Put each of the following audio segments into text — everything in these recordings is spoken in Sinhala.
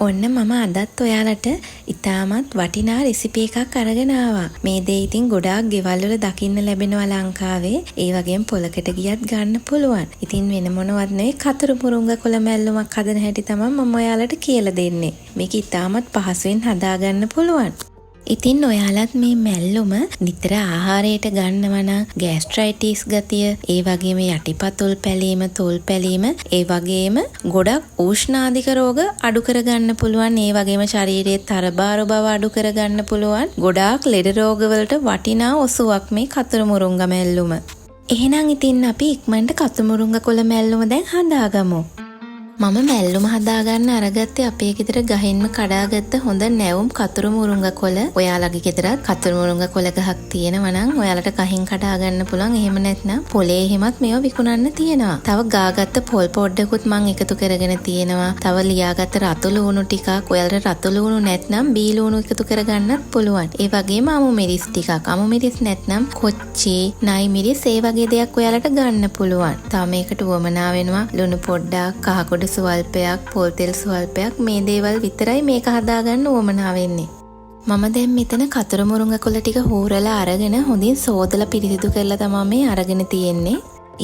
ඔන්න මම අදත් ඔයාලට ඉතාමත් වටිනා රෙසිපි එකක් අරගෙන ආවා. මේ දේ ඉතින් ගොඩාක් ගෙවල් වල දකින්න ලැබෙනවා ලංකාවේ. ඒ වගේම පොලකට ගියත් ගන්න පුළුවන්. ඉතින් වෙන මොනවත් නෙවෙයි කතුරු මුරුංග කොළ මැල්ලුමක් හදන හැටි තමයි මම ඔයාලට කියලා දෙන්නේ. මේක ඉතාමත් පහසුවෙන් හදාගන්න පුළුවන්. ඉතින් ඔයාලත් මේ මැල්ලුම නිතර ආහාරයට ගන්නවා නම් ગેස්ට්‍රයිටිස් ගතිය, ඒ වගේම යටිපතුල් පැලීම, තොල් පැලීම, ඒ වගේම ගොඩක් උෂ්ණාධික රෝග අඩු කරගන්න පුළුවන්. ඒ වගේම ශරීරයේ තරබාර බව අඩු කරගන්න පුළුවන්. ගොඩාක් ලෙඩ රෝගවලට වටිනා ඔසුවක් මේ කතුරු මුරුංග මැල්ලුම. එහෙනම් ඉතින් අපි ඉක්මනට කතුරු මුරුංග කොළ මැල්ලුම දැන් හදාගමු. මම මැල්ලුම හදාගන්න අරගත්තේ අපේ ගෙදර ගහින්ම කඩාගත්ත හොඳ නැවුම් කතුරු මුරුංග කොළ. ඔයාලගේ ගෙදරත් කතුරු මුරුංග කොළ ගහක් තියෙනවා නම් ඔයාලට ගහින් කඩා ගන්න පුළුවන්. එහෙම නැත්නම් පොලේ එහෙමත් මේව විකුණන්න තියෙනවා. තව ගාගත්ත පොල් පොඩ්ඩකුත් මම එකතු කරගෙන තියෙනවා. තව ලියාගත්ත රතු ලුණු ටිකක්. ඔයාලට රතු ලුණු නැත්නම් බී ලුණු එකතු කරගන්නත් පුළුවන්. ඒ වගේම අමු මිරිස් ටිකක්. අමු මිරිස් නැත්නම් කොච්චි, නයි මිරිස් ඒ වගේ දෙයක් ඔයාලට ගන්න පුළුවන්. තව මේකට වමනා වෙනවා ලුණු පොඩ්ඩක්, කහ සුවල්පයක්, පොල් තෙල් සුවල්පයක්. මේ දේවල් විතරයි මේක හදාගන්න උවමනා වෙන්නේ. මම දැන් මෙතන කතුරු මුරුංග කොළ ටික හූරලා අරගෙන හොඳින් සෝදලා පිරිසිදු කරලා තමයි මේ අරගෙන තියෙන්නේ.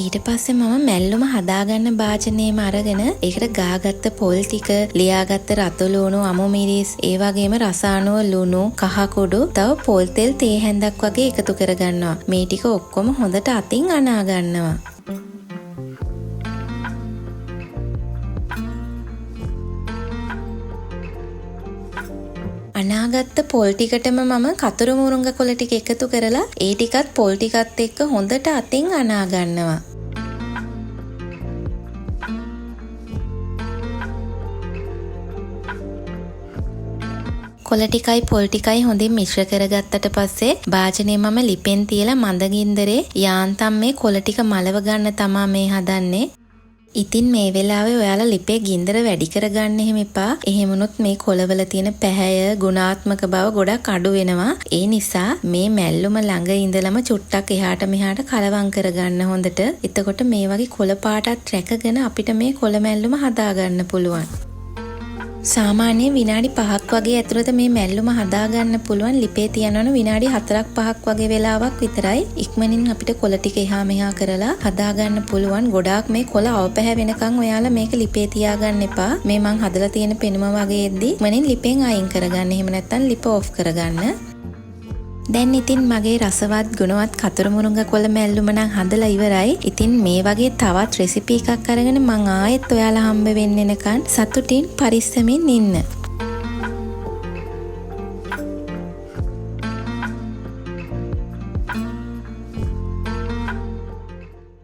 ඊට පස්සේ මම මැල්ලුම හදාගන්න භාජනයේම අරගෙන ඒකට ගාගත්ත පොල් ටික, ලියාගත්ත රතු ලුණු, අමු මිරිස්, ඒ වගේම රසායනව ලුණු, කහ කුඩු, තව පොල් තෙල් තේ හැන්දක් වගේ එකතු කරගන්නවා. මේ ටික ඔක්කොම හොඳට අතින් අනා ගන්නවා. අනාගත්ත පොල් ටිකටම මම කතුරු මුරුංග කොළ ටික එකතු කරලා ඒ ටිකත් පොල් ටිකත් එක්ක හොඳට අතින් අනා ගන්නවා. කොළ ටිකයි පොල් ටිකයි හොඳින් මිශ්‍ර කරගත්තට පස්සේ භාජනයේ මම ලිපෙන් තියලා මඳ ගින්දරේ යාන්තම් මේ කොළ ටික මලව ගන්න තමයි මේ හදන්නේ. ඉතින් මේ වෙලාවේ ඔයාලා ලිපේ ගින්දර වැඩි කරගන්න එහෙම එපා. එහෙමනොත් මේ කොළවල තියෙන පැහැය, ගුණාත්මක බව ගොඩක් අඩු වෙනවා. ඒ නිසා මේ මැල්ලුම ළඟ ඉඳලම චුට්ටක් එහාට මෙහාට කලවම් කරගන්න හොඳට. එතකොට මේ වගේ කොළ පාටත් රැකගෙන අපිට මේ කොළ මැල්ලුම හදාගන්න පුළුවන්. සාමාන්‍යයෙන් විනාඩි 5ක් වගේ ඇතුළත මේ මැල්ලුම හදාගන්න පුළුවන්. ලිපේ තියනවන විනාඩි 4ක් 5ක් වගේ වෙලාවක් විතරයි. ඉක්මනින් අපිට කොළ ටික එහා මෙහා කරලා හදාගන්න පුළුවන්. ගොඩාක් මේ කොළ අවපැහැ වෙනකන් ඔයාලා මේක ලිපේ තියාගන්න එපා. මේ මං හදලා තියෙන පෙනුම වගේ එද්දි ඉක්මනින් ලිපෙන් අයින් කරගන්න. එහෙම නැත්නම් ලිප ඔෆ් කරගන්න. දැන් ඉතින් මගේ රසවත් ගුණවත් කතුරු මුරුංග කොළ මැල්ලුම නම් හදලා ඉවරයි. ඉතින් මේ වගේ තවත් රෙසිපි එකක් අරගෙන මං ආයෙත් ඔයාලා හම්බ වෙන්න එනකන් සතුටින් පරිස්සමින් ඉන්න.